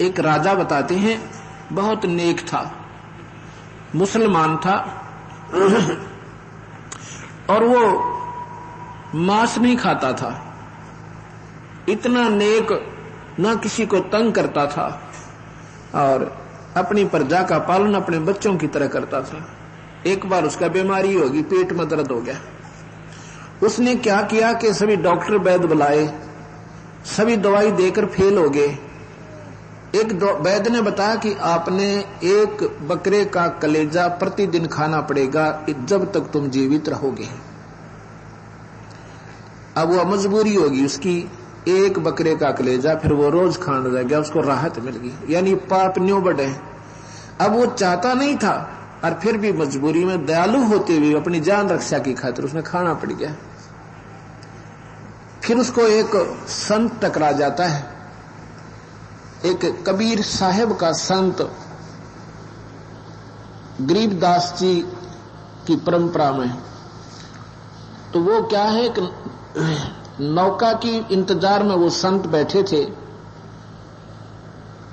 एक राजा बताते हैं, बहुत नेक था, मुसलमान था और वो मांस नहीं खाता था। इतना नेक, ना किसी को तंग करता था और अपनी प्रजा का पालन अपने बच्चों की तरह करता था। एक बार उसका बीमारी होगी, पेट में दर्द हो गया। उसने क्या किया कि सभी डॉक्टर वैद्य बुलाए, सभी दवाई देकर फेल हो गए। एक वैद्य ने बताया कि आपने एक बकरे का कलेजा प्रतिदिन खाना पड़ेगा जब तक तुम जीवित रहोगे। अब वो मजबूरी होगी उसकी, एक बकरे का कलेजा फिर वो रोज खाने लग गया, उसको राहत मिल गई, यानी पाप न्यों बढ़े। अब वो चाहता नहीं था और फिर भी मजबूरी में दयालु होते हुए अपनी जान रक्षा की खातिर उसने खाना पड़ गया। फिर उसको एक संत टकरा जाता है, एक कबीर साहब का संत, गरीबदास जी की परंपरा में। तो वो क्या है कि नौका की इंतजार में वो संत बैठे थे।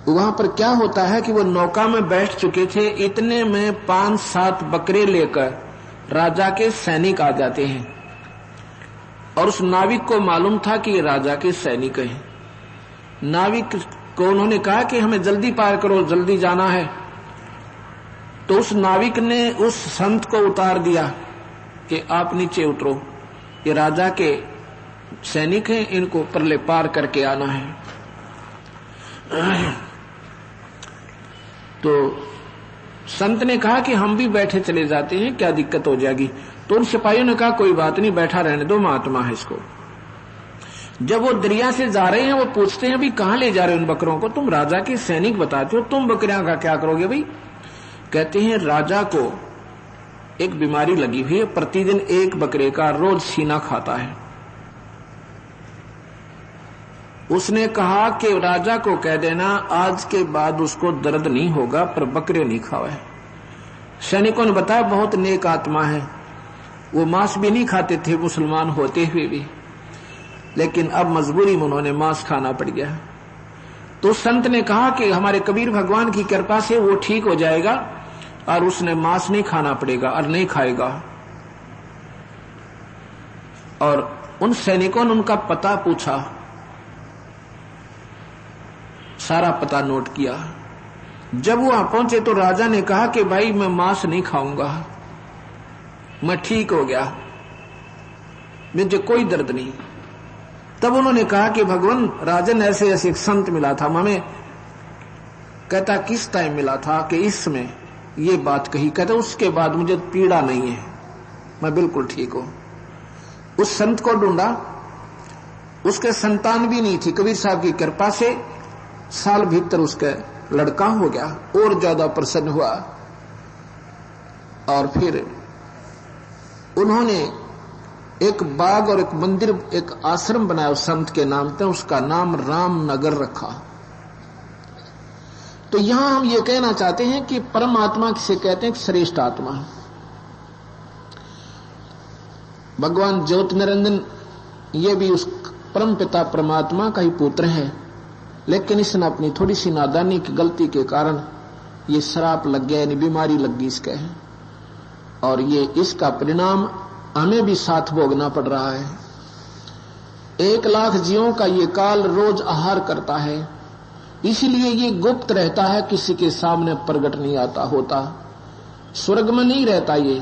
वहां पर क्या होता है कि वो नौका में बैठ चुके थे, इतने में 5-7 बकरे लेकर राजा के सैनिक आ जाते हैं और उस नाविक को मालूम था कि ये राजा के सैनिक हैं। नाविक को उन्होंने कहा कि हमें जल्दी पार करो, जल्दी जाना है। तो उस नाविक ने उस संत को उतार दिया कि आप नीचे उतरो, ये राजा के सैनिक हैं, इनको परले पार करके आना है। तो संत ने कहा कि हम भी बैठे चले जाते हैं, क्या दिक्कत हो जाएगी। तो उन सिपाहियों ने कहा कोई बात नहीं, बैठा रहने दो, महात्मा है इसको। जब वो दरिया से जा रहे हैं, वो पूछते हैं अभी कहां ले जा रहे हो उन बकरों को, तुम राजा के सैनिक बताते हो, तुम बकरियां का क्या करोगे भाई। कहते हैं राजा को एक बीमारी लगी हुई है, प्रतिदिन एक बकरे का रोज सीना खाता है। उसने कहा कि राजा को कह देना आज के बाद उसको दर्द नहीं होगा, पर बकरे नहीं खावे। सैनिकों ने बताया बहुत नेक आत्मा है, वो मांस भी नहीं खाते थे मुसलमान होते हुए भी, लेकिन अब मजबूरी में उन्होंने मांस खाना पड़ गया। तो संत ने कहा कि हमारे कबीर भगवान की कृपा से वो ठीक हो जाएगा और उसने मांस नहीं खाना पड़ेगा और नहीं खाएगा। और उन सैनिकों ने उनका पता पूछा, सारा पता नोट किया। जब वो वहां पहुंचे तो राजा ने कहा कि भाई मैं मांस नहीं खाऊंगा, मैं ठीक हो गया, मुझे कोई दर्द नहीं। तब उन्होंने कहा कि भगवान राजन ऐसे ऐसे एक संत मिला था हमें। कहता किस टाइम मिला था कि इसमें ये बात कही। कहता उसके बाद मुझे पीड़ा नहीं है, मैं बिल्कुल ठीक हूं। उस संत को ढूंढा, उसके संतान भी नहीं थी, कबीर साहब की कृपा से साल भीतर उसका लड़का हो गया, और ज्यादा प्रसन्न हुआ। और फिर उन्होंने एक बाग और एक मंदिर, एक आश्रम बनाया उस संत के नाम पे, उसका नाम रामनगर रखा। तो यहां हम ये कहना चाहते हैं कि परमात्मा किसे कहते हैं, श्रेष्ठ आत्मा। भगवान ज्योति निरंजन ये भी उस परम पिता परमात्मा का ही पुत्र है, लेकिन इसने अपनी थोड़ी सी नादानी की गलती के कारण ये श्राप लग गया, यानी बीमारी लग गई इसके, और ये इसका परिणाम हमें भी साथ भोगना पड़ रहा है। 1 लाख जीवों का ये काल रोज आहार करता है, इसलिए ये गुप्त रहता है, किसी के सामने प्रकट नहीं आता होता। स्वर्ग में नहीं रहता, ये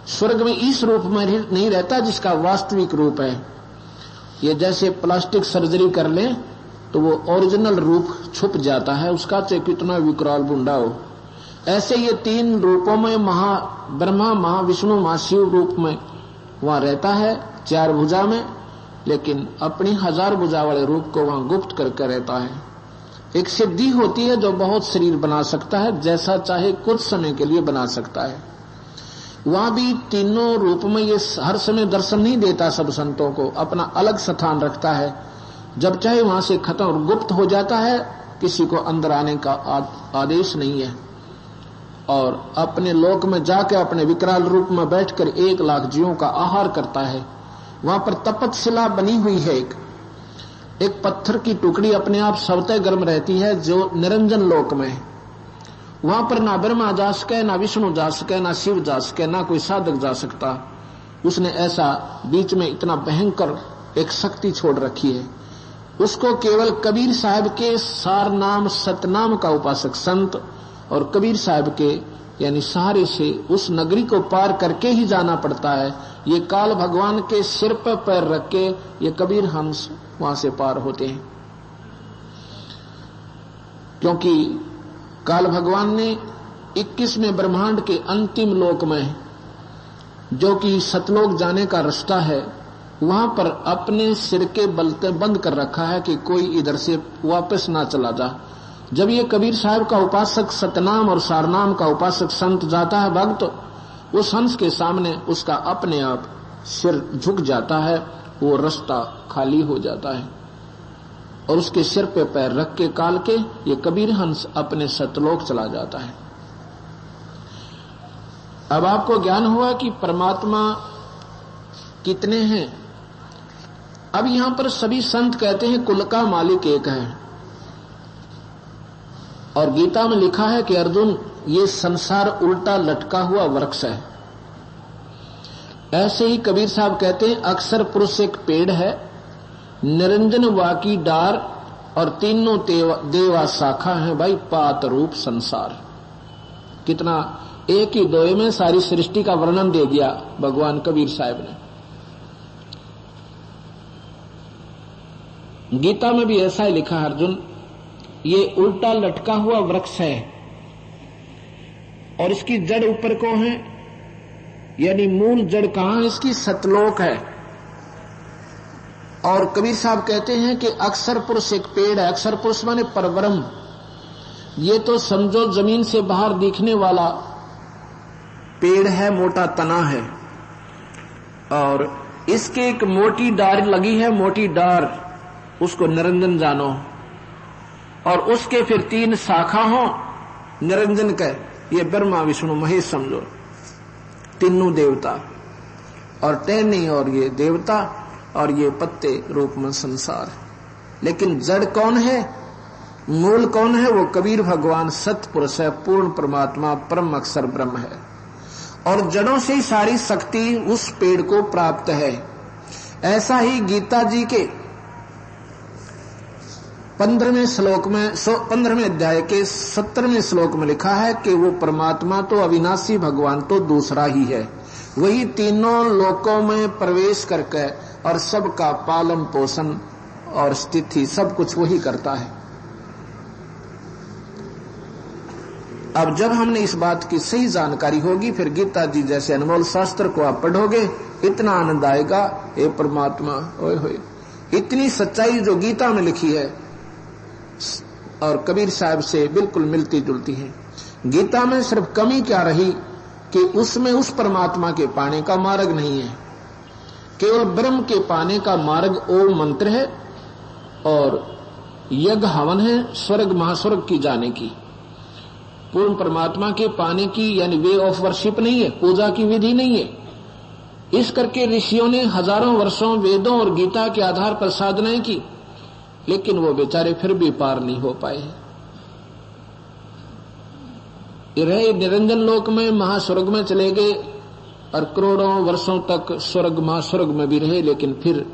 स्वर्ग में इस रूप में नहीं रहता जिसका वास्तविक रूप है। ये जैसे प्लास्टिक सर्जरी कर ले तो वो ओरिजिनल रूप छुप जाता है उसका, चाहे कितना विकराल बुंडा हो। ऐसे ये 3 रूपों में ब्रह्मा, महाविष्णु, महाशिव रूप में वहां रहता है, 4 भुजा में, लेकिन अपनी 1000 भुजा वाले रूप को वहां गुप्त करके रहता है। एक सिद्धि होती है जो बहुत शरीर बना सकता है, जैसा चाहे कुछ समय के लिए बना सकता है। वहां भी तीनों रूप में ये हर समय दर्शन नहीं देता, सब संतों को अपना अलग स्थान रखता है। जब चाहे वहां से खत्म और गुप्त हो जाता है, किसी को अंदर आने का आदेश नहीं है। और अपने लोक में जाकर अपने विकराल रूप में बैठकर 1 लाख जीवों का आहार करता है। वहां पर तपतशिला बनी हुई है एक, एक पत्थर की टुकड़ी अपने आप स्वतः गर्म रहती है जो निरंजन लोक में है। वहां पर ना ब्रह्मा जा सके, ना विष्णु जा सके, ना शिव जा सके, ना कोई साधक जा सकता। उसने ऐसा बीच में इतना भयंकर एक शक्ति छोड़ रखी है। उसको केवल कबीर साहब के सार नाम सतनाम का उपासक संत और कबीर साहब के यानी सहारे से उस नगरी को पार करके ही जाना पड़ता है। ये काल भगवान के सिर पर पैर रख के ये कबीर हंस वहां से पार होते हैं, क्योंकि काल भगवान ने 21वें ब्रह्मांड के अंतिम लोक में, जो कि सतलोक जाने का रास्ता है, वहां पर अपने सिर के बल बंद कर रखा है कि कोई इधर से वापस ना चला जा। जब ये कबीर साहब का उपासक सतनाम और सारनाम का उपासक संत जाता है भक्त, उस हंस के सामने उसका अपने आप सिर झुक जाता है, वो रास्ता खाली हो जाता है और उसके सिर पे पैर रख के काल के ये कबीर हंस अपने सतलोक चला जाता है। अब आपको ज्ञान हुआ कि परमात्मा कितने हैं। अब यहां पर सभी संत कहते हैं कुल का मालिक एक है, और गीता में लिखा है कि अर्जुन ये संसार उल्टा लटका हुआ वृक्ष है। ऐसे ही कबीर साहब कहते हैं अक्षर पुरुष एक पेड़ है, निरंजन वाकी डार और तीनों देवा शाखा है। भाई पात रूप संसार, कितना एक ही दोहे में सारी सृष्टि का वर्णन दे दिया भगवान कबीर साहब ने। गीता में भी ऐसा ही लिखा है अर्जुन, ये उल्टा लटका हुआ वृक्ष है और इसकी जड़ ऊपर को है, यानी मूल जड़ कहां है इसकी? सतलोक है। और कबीर साहब कहते हैं कि अक्षर पुरुष एक पेड़ है। अक्षर पुरुष माने परब्रह्म। ये तो समझो जमीन से बाहर दिखने वाला पेड़ है, मोटा तना है, और इसके एक मोटी डार लगी है, मोटी डार, उसको निरंजन जानो, और उसके फिर 3 शाखा हो निरंजन के, ये ब्रह्मा विष्णु महेश समझो, तीनों देवता, और टहनी और ये देवता, और ये पत्ते रूप में संसार। लेकिन जड़ कौन है, मूल कौन है? वो कबीर भगवान सतपुरुष है, पूर्ण परमात्मा परम अक्षर ब्रह्म है, और जड़ों से ही सारी शक्ति उस पेड़ को प्राप्त है। ऐसा ही गीता जी के 15वें श्लोक में 15वें अध्याय के 17वें श्लोक में लिखा है कि वो परमात्मा तो अविनाशी भगवान तो दूसरा ही है, वही तीनों लोकों में प्रवेश करके और सबका पालन पोषण और स्थिति सब कुछ वही करता है। अब जब हमने इस बात की सही जानकारी होगी, फिर गीता जी जैसे अनमोल शास्त्र को आप पढ़ोगे, इतना आनंद आएगा। हे परमात्मा, ओए होए, इतनी सच्चाई जो गीता में लिखी है और कबीर साहब से बिल्कुल मिलती जुलती है। गीता में सिर्फ कमी क्या रही कि उसमें उस परमात्मा के पाने का मार्ग नहीं है, केवल ब्रह्म के पाने का मार्ग ओम मंत्र है और यज्ञ हवन है, स्वर्ग महास्वर्ग की जाने की। पूर्ण परमात्मा के पाने की यानी वे ऑफ वर्शिप नहीं है, पूजा की विधि नहीं है। इस करके ऋषियों ने हजारों वर्षों वेदों और गीता के आधार पर साधनाएं की, लेकिन वो बेचारे फिर भी पार नहीं हो पाए। रहे निरंजन लोक में, महास्वर्ग में चले गए और करोड़ों वर्षों तक स्वर्ग महास्वर्ग में भी रहे, लेकिन फिर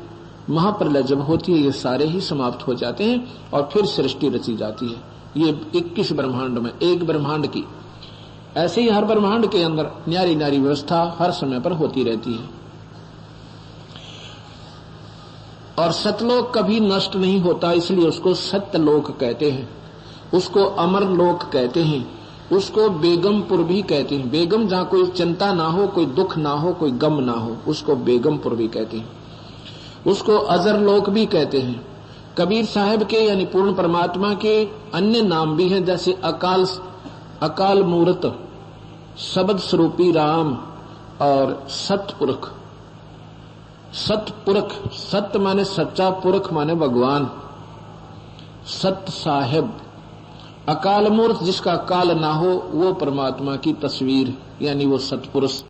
महाप्रलय जब होती है ये सारे ही समाप्त हो जाते हैं और फिर सृष्टि रची जाती है। ये 21 ब्रह्मांड में एक ब्रह्मांड की, ऐसे ही हर ब्रह्मांड के अंदर न्यारी न्यारी व्यवस्था हर समय पर होती रहती है। और सतलोक कभी नष्ट नहीं होता, इसलिए उसको सत्यलोक कहते हैं, उसको अमर लोक कहते हैं, उसको बेगमपुर भी कहते हैं। बेगम जहां कोई चिंता ना हो, कोई दुख ना हो, कोई गम ना हो, उसको बेगमपुर भी कहते हैं। उसको अजर लोक भी कहते हैं। कबीर साहब के यानी पूर्ण परमात्मा के अन्य नाम भी हैं, जैसे अकाल मूर्त, शब्द स्वरूपी राम और सतपुरख। सतपुरख, सत्य माने सच्चा, पुरख माने भगवान, सत साहेब। अकाल मूर्त जिसका काल ना हो, वो परमात्मा की तस्वीर यानी वो सतपुरुष।